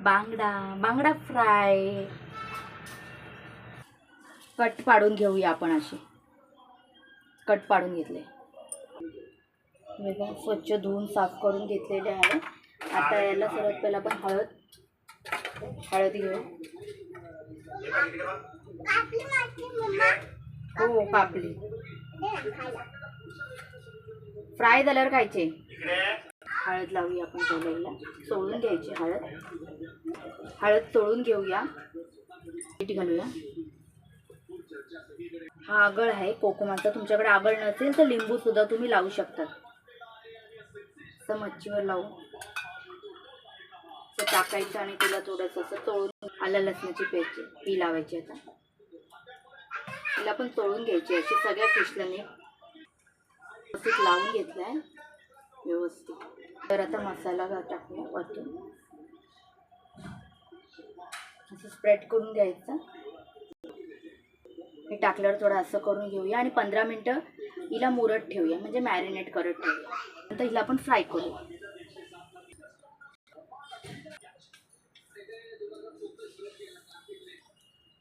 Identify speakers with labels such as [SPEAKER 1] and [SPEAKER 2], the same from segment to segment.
[SPEAKER 1] बांगडा बांगडा fry cut पाडून घेऊया आपण. असे कट पाडून घेतले, वेगळं स्वच्छ धुवून साफ करून घेतलेले आहे. आता याला सर्वात पहिला आपण हळद घेऊ. हो कापली. फ्राय झाल्यावर खायचे. हळद लावूया आपण पहिल्याला. चोळून घ्यायची हळद चोळून घेऊया. मीठ घालूया. हा आगळ आहे कोकमाचा. तुमच्याकडे आगळ नसेल तर लिंबू सुद्धा तुम्ही लावू शकता. असं मच्छीवर लावून टाकायचं आणि तिला थोडंसं असं चोळून आलं लसणाची पेस्ट ही लावायची. आता तिला पण चोळून घ्यायची अशी सगळ्या फिशला व्यवस्थित लावून घेतलाय व्यवस्थित. तर आता मसाला टाकूया वरतून. असं स्प्रेड करून घ्यायचं. हे टाकल्यावर थोडं असं करून घेऊया आणि 15 मिनटं हिला मुरत ठेवूया, म्हणजे मॅरिनेट करत ठेवूया. नंतर हिला आपण फ्राय करू.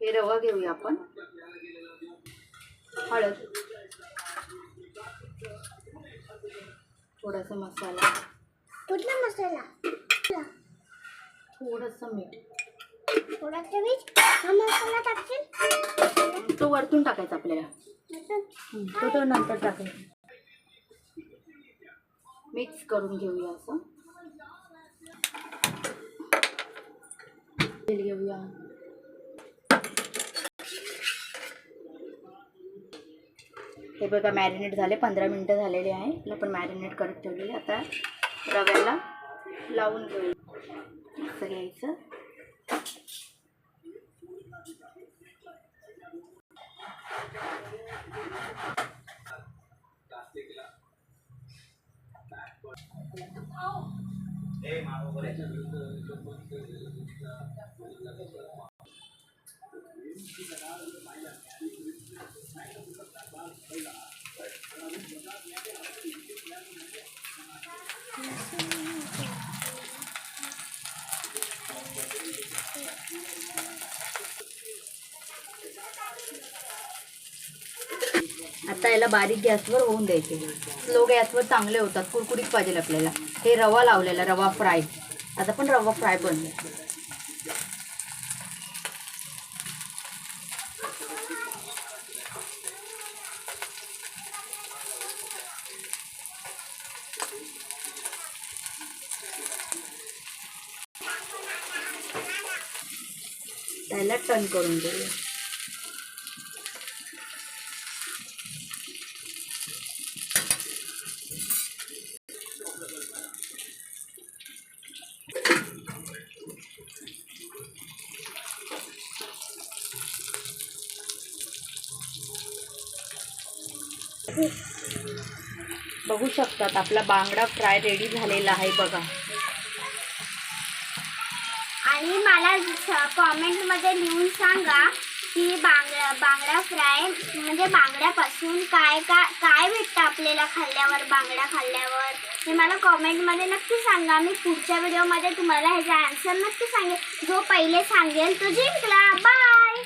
[SPEAKER 1] हे रवा घेऊया आपण. हळद, थोडासा मसाला.
[SPEAKER 2] कुठला मसाला?
[SPEAKER 1] थोडंसं मीठ.
[SPEAKER 2] थोडासा मीठ. हा मसाला टाकशील?
[SPEAKER 1] तो वरतून टाकायचा आपल्याला. तो नंतर टाकायचा. मिक्स करून घेऊया असं. तेल घेऊया. हे बघा मॅरिनेट झाले. 15 मिनटं झालेले आहे. आपण मॅरिनेट करत ठेवलेले. आता रव्याला लावून घेऊया. असं घ्यायचं. आता याला बारीक गॅसवर होऊन द्यायचे. स्लो गॅसवर चांगले होतात. कुरकुरीत पाहिजे आपल्याला. हे रवा लावलेला रवा फ्राय. आता पण रवा फ्राय बनवू. त्याला टर्न करून घेऊया. बघू शकतात आपला बांगडा फ्राय रेडी झालेला आहे बघा.
[SPEAKER 2] आणि मला कॉमेंटमध्ये लिहून सांगा की बांगडा फ्राय म्हणजे बांगड्यापासून काय भेटतं आपल्याला खाल्ल्यावर, बांगडा खाल्ल्यावर. हे मला कॉमेंटमध्ये नक्की सांगा. मी पुढच्या व्हिडिओमध्ये तुम्हाला ह्याचा आन्सर नक्की सांगेल. जो पहिले सांगेल तो जिंकला. बाय.